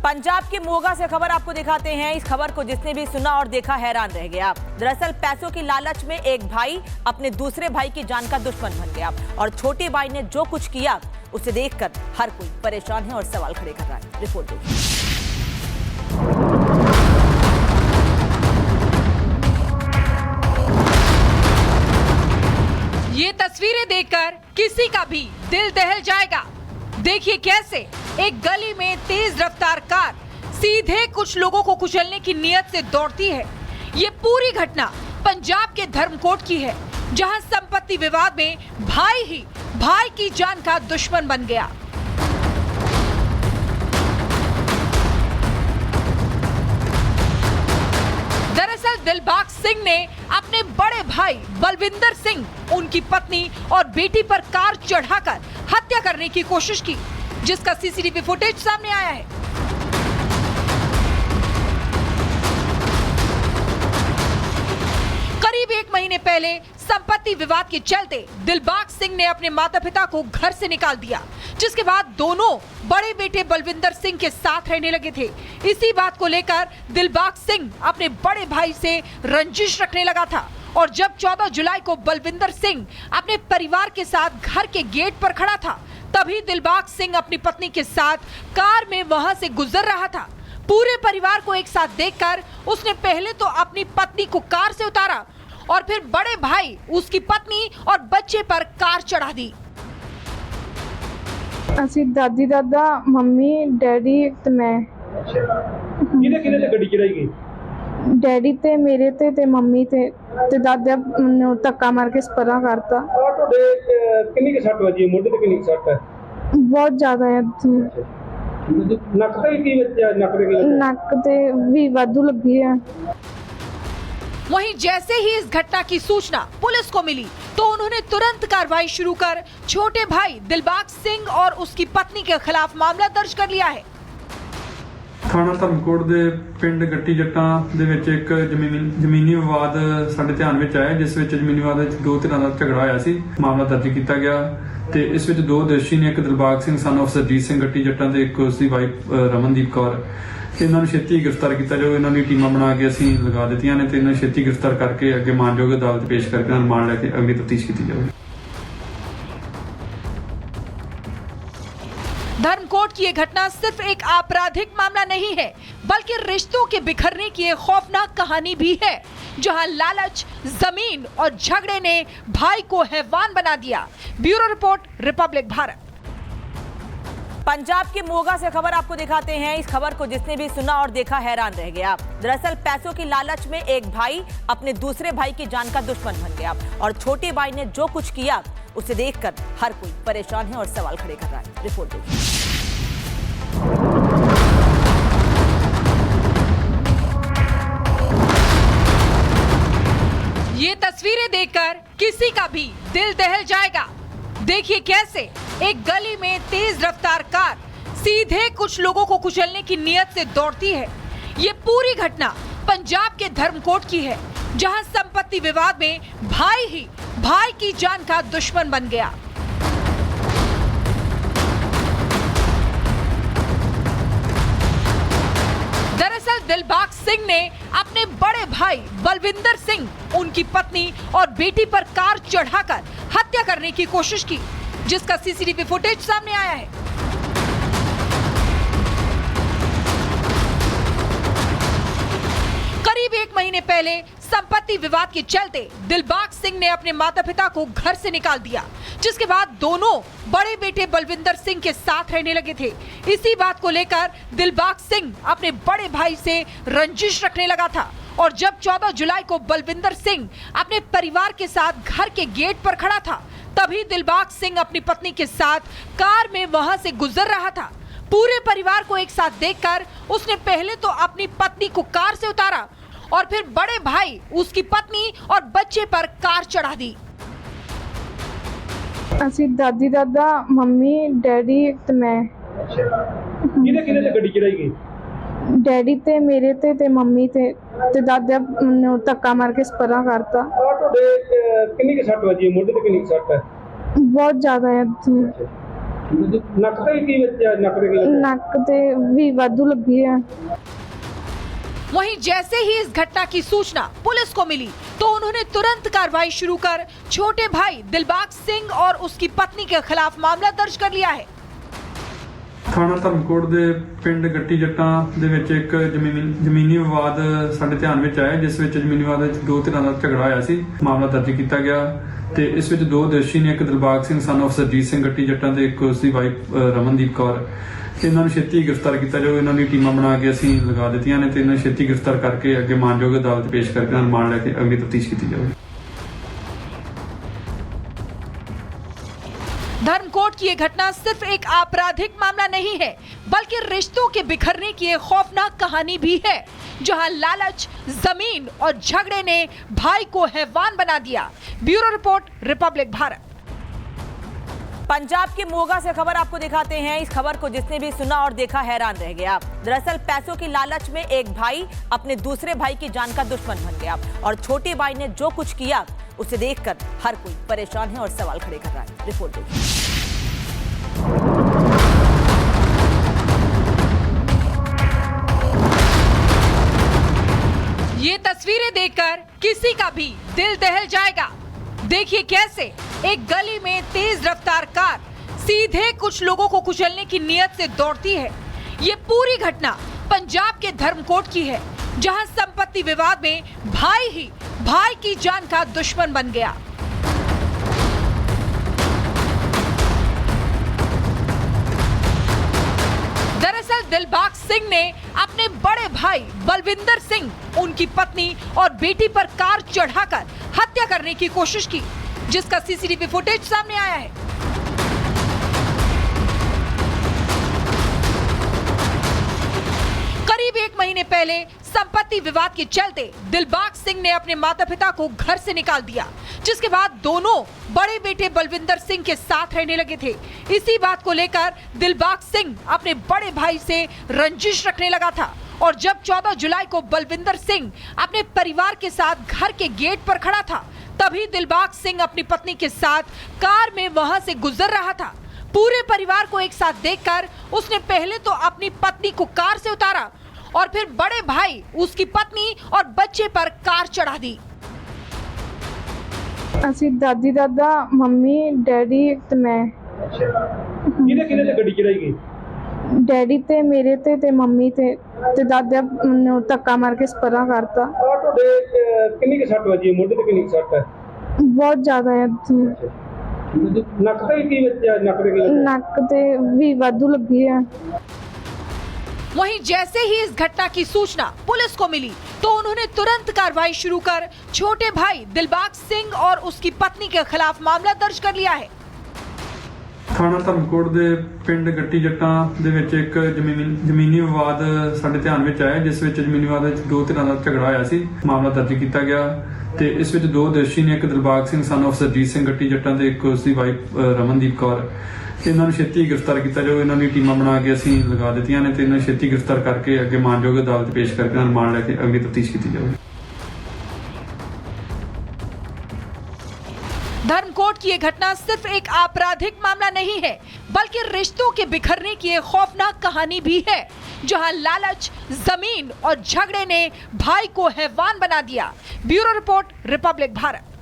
पंजाब के मोगा से खबर आपको दिखाते हैं। इस खबर को जिसने भी सुना और देखा हैरान रह गया। दरअसल पैसों की लालच में एक भाई अपने दूसरे भाई की जान का दुश्मन बन गया और छोटे भाई ने जो कुछ किया उसे देखकर हर कोई परेशान है और सवाल खड़े कर रहा है। रिपोर्ट देखिए। ये तस्वीरें देखकर किसी का भी दिल दहल जाएगा। देखिए कैसे एक गली में तेज रफ्तार कार सीधे कुछ लोगों को कुचलने की नीयत से दौड़ती है। ये पूरी घटना पंजाब के धर्मकोट की है, जहां संपत्ति विवाद में भाई ही भाई की जान का दुश्मन बन गया। दरअसल दिलबाग सिंह ने अपने बड़े भाई बलविंदर सिंह, उनकी पत्नी और बेटी पर कार चढ़ाकर हत्या करने की कोशिश की, जिसका सीसीटीवी फुटेज सामने आया है। करीब 1 महीने पहले संपत्ति विवाद के चलते दिलबाग सिंह ने अपने माता पिता को घर से निकाल दिया, जिसके बाद दोनों बड़े बेटे बलविंदर सिंह के साथ रहने लगे थे। इसी बात को लेकर दिलबाग सिंह अपने बड़े भाई से रंजिश रखने लगा था और जब 14 जुलाई को बलविंदर सिंह अपने परिवार के साथ घर के गेट पर खड़ा था, तभी दिलबाग सिंह अपनी पत्नी के साथ कार में वहां से गुजर रहा था। पूरे परिवार को एक साथ देखकर उसने पहले तो अपनी पत्नी को कार से उतारा और फिर बड़े भाई, उसकी पत्नी और बच्चे पर कार चढ़ा दी। ਅਸੀਂ ਦਾਦੀ ਦਾਦਾ ਮੰਮੀ ਡੈਡੀ ਤੇ ਮੈਂ ਕਿਹਦੇ ਤੇ ਗੱਡੀ ਚੜਾਈ ਗਈ? ਡੈਡੀ ਤੇ ਮੇਰੇ ਤੇ ਮੰਮੀ ਤੇ ਦਾਦਾ ਨੂੰ ਧੱਕਾ ਮਾਰ ਕੇ ਸਪਰਾ ਕਰਤਾ। ਆ ਤੁਹਾਡੇ ਕਿੰਨੀ ਕੁ ਸੱਟ ਵੱਜੀ? ਮੋਢੇ ਤੇ ਕਿੰਨੀ ਕੁ ਸੱਟ ਹੈ? ਬਹੁਤ ਜ਼ਿਆਦਾ ਹੈ। ਨੱਕ ਤੇ ਕੀ ਵੱਜਿਆ? ਨੱਕ ਤੇ ਵੀ ਵਾਧੂ ਲੱਗੀ ਹੈ। वहीं जैसे ही इस घटना की सूचना पुलिस को मिली तो उन्होंने तुरंत कार्रवाई शुरू कर छोटे भाई दिलबाग सिंह और उसकी पत्नी के खिलाफ मामला दर्ज कर लिया है। ਥਾਣਾ ਧਰਮਕੋਟ ਦੇ ਪਿੰਡ ਗੱਟੀ ਜੱਟਾਂ ਦੇ ਵਿੱਚ ਇੱਕ ਜ਼ਮੀਨੀ ਵਿਵਾਦ ਸਾਡੇ ਧਿਆਨ ਵਿੱਚ ਆਇਆ, ਜਿਸ ਵਿੱਚ ਜ਼ਮੀਨੀ ਵਿਵਾਦ ਵਿੱਚ ਦੋ ਧਿਰਾਂ ਦਾ ਝਗੜਾ ਹੋਇਆ ਸੀ। ਮਾਮਲਾ ਦਰਜ ਕੀਤਾ ਗਿਆ ਤੇ ਇਸ ਵਿੱਚ ਦੋ ਦੋਸ਼ੀ ਨੇ, ਇੱਕ ਦਿਲਬਾਗ ਸਿੰਘ ਸਨ ਆਫ ਸਰਜੀਤ ਸਿੰਘ ਗੱਟੀ ਜੱਟਾਂ ਤੇ ਇੱਕ ਉਸ ਦੀ ਵਾਈਫ ਰਮਨਦੀਪ ਕੌਰ। ਇਹਨਾਂ ਨੂੰ ਛੇਤੀ ਗ੍ਰਿਫਤਾਰ ਕੀਤਾ ਜਾਊ। ਇਹਨਾਂ ਦੀ ਟੀਮਾਂ ਬਣਾ ਕੇ ਅਸੀਂ ਲਗਾ ਦਿੱਤੀਆਂ ਨੇ ਤੇ ਇਹਨਾਂ ਨੂੰ ਛੇਤੀ ਗ੍ਰਿਫਤਾਰ ਕਰਕੇ ਅੱਗੇ ਮਾਨਯੋਗ ਅਦਾਲਤ ਪੇਸ਼ ਕਰਕੇ ਰਿਮਾਂਡ ਲੈ ਕੇ ਅਗਲੀ ਤਫਤੀਸ਼ ਕੀਤੀ ਜਾਊਗੀ। धर्मकोट की ये घटना सिर्फ एक आपराधिक मामला नहीं है, बल्कि रिश्तों के बिखरने की एक खौफनाक कहानी भी है, जहां लालच, जमीन और झगड़े ने भाई को हैवान बना दिया। Bureau report, Republic Bharat. Punjab के मोगा से खबर आपको दिखाते हैं। इस खबर को जिसने भी सुना और देखा हैरान रह गया। दरअसल पैसों की लालच में एक भाई अपने दूसरे भाई की जान का दुश्मन बन गया और छोटे भाई ने जो कुछ किया उसे देखकर हर कोई परेशान है और सवाल खड़े कर रहा है। रिपोर्ट देखिए। ये तस्वीरें देखकर किसी का भी दिल दहल जाएगा। देखिए कैसे एक गली में तेज रफ्तार कार सीधे कुछ लोगों को कुचलने की नीयत से दौड़ती है। ये पूरी घटना पंजाब के धर्मकोट की है, जहां संपत्ति विवाद में भाई ही भाई की जान का दुश्मन बन गया। दरअसल दिलबाग सिंह ने अपने बड़े भाई बलविंदर सिंह, उनकी पत्नी और बेटी पर कार चढ़ाकर हत्या करने की कोशिश की, जिसका सीसीटीवी फुटेज सामने आया है। करीब 1 महीने पहले संपत्ति विवाद के चलते दिलबाग सिंह ने अपने माता पिता को घर से निकाल दिया, जिसके बाद दोनों बड़े बेटे बलविंदर सिंह के साथ रहने लगे थे। इसी बात को लेकर दिलबाग सिंह अपने बड़े भाई से रंजिश रखने लगा था और जब 14 जुलाई को बलविंदर सिंह अपने परिवार के साथ घर के गेट पर खड़ा था, तभी दिलबाग सिंह अपनी पत्नी के साथ कार में वहां से गुजर रहा था। पूरे परिवार को एक साथ देखकर उसने पहले तो अपनी पत्नी को कार से उतारा और फिर बड़े भाई, उसकी पत्नी और बच्चे पर कार चढ़ा दी। ਅਸੀਂ ਦਾਦੀ ਦਾਦਾ ਮੰਮੀ ਡੈਡੀ ਤੇ ਮੈਂ ਕਿਹਦੇ ਤੇ ਗੱਡੀ ਚੜਾਈ ਗਈ? ਡੈਡੀ ਤੇ ਮੇਰੇ ਤੇ ਮੰਮੀ ਤੇ ਦਾਦਾ ਨੂੰ ਧੱਕਾ ਮਾਰ ਕੇ ਸਪਰਾ ਕਰਤਾ। ਆ ਤੁਹਾਡੇ ਕਿੰਨੀ ਕੁ ਸੱਟ ਵੱਜੀ? ਮੋਢੇ ਤੇ ਕਿੰਨੀ ਕੁ ਸੱਟ ਹੈ? ਬਹੁਤ ਜ਼ਿਆਦਾ ਹੈ। ਨੱਕ ਤੇ ਕੀ ਵੱਜਿਆ ਨੱਕ ਤੇ ਕੀ ਵੱਜਿਆ? ਨੱਕ ਤੇ ਵੀ ਵਾਧੂ ਲੱਗੀ ਆ। वहीं जैसे ही इस घटना की सूचना पुलिस को मिली तो उन्होंने तुरंत कार्रवाई शुरू कर छोटे भाई दिलबाग सिंह और उसकी पत्नी के खिलाफ मामला दर्ज कर लिया है। ਥਾਣਾ ਧਰਮਕੋਟ ਦੇ ਪਿੰਡ ਗੱਟੀ ਜੱਟਾਂ ਦੇ ਵਿੱਚ ਇੱਕ ਜ਼ਮੀਨੀ ਵਿਵਾਦ ਸਾਡੇ ਧਿਆਨ ਵਿੱਚ ਆਇਆ, ਜਿਸ ਵਿੱਚ ਜ਼ਮੀਨੀ ਵਿਵਾਦ ਵਿੱਚ ਦੋ ਧਿਰਾਂ ਦਾ ਝਗੜਾ ਹੋਇਆ ਸੀ। ਮਾਮਲਾ ਦਰਜ ਕੀਤਾ ਗਿਆ ਤੇ ਇਸ ਵਿੱਚ ਦੋ ਦੋਸ਼ੀ ਨੇ, ਇੱਕ ਦਿਲਬਾਗ ਸਿੰਘ ਸਨ ਆਫ ਸਰਜੀਤ ਸਿੰਘ ਗੱਟੀ ਜੱਟਾਂ ਤੇ ਇੱਕ ਉਸ ਦੀ ਵਾਈਫ ਰਮਨਦੀਪ ਕੌਰ। ਇਹਨਾਂ ਨੂੰ ਛੇਤੀ ਗ੍ਰਿਫਤਾਰ ਕੀਤਾ ਜਾਵੇ। ਇਹਨਾਂ ਦੀ ਟੀਮਾਂ ਬਣਾ ਕੇ ਅਸੀਂ ਲਗਾ ਦਿੱਤੀਆਂ ਨੇ ਤੇ ਇਹਨਾਂ ਨੂੰ ਛੇਤੀ ਗ੍ਰਿਫਤਾਰ ਕਰਕੇ ਅੱਗੇ ਮਾਨਯੋਗ ਅਦਾਲਤ ਪੇਸ਼ ਕਰਕੇ ਰਿਮਾਂਡ ਲੈ ਕੇ ਅਗਲੀ ਤਫਤੀਸ਼ ਕੀਤੀ ਜਾਵੇ। धर्मकोट की ये घटना सिर्फ एक आपराधिक मामला नहीं है, बल्कि रिश्तों के बिखरने की एक खौफनाक कहानी भी है, जहां लालच, जमीन और झगड़े ने भाई को हैवान बना दिया। Bureau report, Republic Bharat. Punjab के मोगा से खबर आपको दिखाते हैं। इस खबर को जिसने भी सुना और देखा हैरान रह गया। दरअसल पैसों की लालच में एक भाई अपने दूसरे भाई की जान का दुश्मन बन गया और छोटे भाई ने जो कुछ किया उसे देखकर हर कोई परेशान है और सवाल खड़े कर रहा है। रिपोर्ट देखिए। ये तस्वीरें देखकर किसी का भी दिल दहल जाएगा। देखिए कैसे एक गली में तेज रफ्तार कार सीधे कुछ लोगों को कुचलने की नीयत से दौड़ती है। ये पूरी घटना पंजाब के धर्मकोट की है, जहां संपत्ति विवाद में भाई ही भाई की जान का दुश्मन बन गया। दरअसल दिलबाग सिंह ने अपने बड़े भाई बलविंदर सिंह, उनकी पत्नी और बेटी पर कार चढ़ाकर हत्या करने की कोशिश की, जिसका सीसीटीवी फुटेज सामने आया है। करीब 1 महीने पहले संपत्ति विवाद के चलते दिलबाग सिंह ने अपने माता पिता को घर से निकाल दिया, जिसके बाद दोनों बड़े बेटे बलविंदर सिंह के साथ रहने लगे थे। इसी बात को लेकर दिलबाग सिंह अपने बड़े भाई से रंजिश रखने लगा था और जब 14 जुलाई को बलविंदर सिंह अपने परिवार के साथ घर के गेट पर खड़ा था, तभी दिलबाग सिंह अपनी पत्नी के साथ कार में वहां से गुजर रहा था। पूरे परिवार को एक साथ देखकर उसने पहले तो अपनी पत्नी को कार से उतारा और फिर बड़े भाई, उसकी पत्नी और बच्चे पर कार चढ़ा दी। ਅਸੀਂ ਦਾਦੀ ਦਾਦਾ ਮੰਮੀ ਡੈਡੀ ਤੇ ਮੈਂ ਕਿਹਦੇ ਕਿਹਦੇ ਤੇ ਗੱਡੀ ਚੜਾਈ ਗਈ? ਡੈਡੀ ਤੇ ਮੇਰੇ ਤੇ ਮੰਮੀ ਤੇ ਦਾਦਾ ਨੂੰ ਧੱਕਾ ਮਾਰ ਕੇ ਸਪਰਾ ਕਰਤਾ। ਆ ਤੁਹਾਡੇ ਕਿੰਨੀ ਕੁ ਸੱਟ ਵੱਜੀ? ਮੋਢੇ ਤੇ ਕਿੰਨੀ ਕੁ ਸੱਟ ਹੈ? ਬਹੁਤ ਜ਼ਿਆਦਾ ਹੈ। ਨੱਕ ਤੇ ਕੀ ਵੱਜਿਆ? ਨੱਕ ਤੇ ਕੀ ਵੱਜਿਆ? ਨੱਕ ਤੇ ਵੀ ਵਾਧੂ ਲੱਗੀ ਆ। वहीं जैसे ही इस घटना की सूचना पुलिस को मिली तो उन्होंने तुरंत कार्रवाई शुरू कर छोटे भाई दिलबाग सिंह और उसकी पत्नी के खिलाफ मामला दर्ज कर लिया है। ਥਾਣਾ ਧਰਮਕੋਟ ਦੇ ਪਿੰਡ ਗੱਟੀ ਜੱਟਾਂ ਦੇ ਵਿੱਚ ਇੱਕ ਜ਼ਮੀਨੀ ਵਿਵਾਦ ਸਾਡੇ ਧਿਆਨ ਵਿੱਚ ਆਇਆ, ਜਿਸ ਵਿੱਚ ਜ਼ਮੀਨੀ ਵਿਵਾਦ ਵਿੱਚ ਦੋ ਧਿਰਾਂ ਦਾ ਝਗੜਾ ਹੋਇਆ ਸੀ। ਮਾਮਲਾ ਦਰਜ ਕੀਤਾ ਗਿਆ ਤੇ ਇਸ ਵਿੱਚ ਦੋ ਦੋਸ਼ੀ ਨੇ, ਇੱਕ ਦਿਲਬਾਗ ਸਿੰਘ ਸਨ ਆਫ ਸਰਜੀਤ ਸਿੰਘ ਗੱਟੀ ਜੱਟਾਂ ਤੇ ਇੱਕ ਉਸ ਦੀ ਵਾਈਫ ਰਮਨਦੀਪ ਕੌਰ। ਇਹਨਾਂ ਨੂੰ ਛੇਤੀ ਗ੍ਰਿਫਤਾਰ ਕੀਤਾ ਜਾਵੇ। ਇਹਨਾਂ ਦੀ ਟੀਮਾਂ ਬਣਾ ਕੇ ਅਸੀਂ ਲਗਾ ਦਿੱਤੀਆਂ ਨੇ ਤੇ ਇਹਨਾਂ ਨੂੰ ਛੇਤੀ ਗ੍ਰਿਫਤਾਰ ਕਰਕੇ ਅੱਗੇ ਮਾਨਯੋਗ ਅਦਾਲਤ ਪੇਸ਼ ਕਰਕੇ ਰਿਮਾਂਡ ਲੈ ਕੇ ਅਗਲੀ ਤਫਤੀਸ਼ ਕੀਤੀ ਜਾਵੇ। धर्मकोट की ये घटना सिर्फ एक आपराधिक मामला नहीं है, बल्कि रिश्तों के बिखरने की एक खौफनाक कहानी भी है, जहां लालच, जमीन और झगड़े ने भाई को हैवान बना दिया। Bureau report, Republic Bharat.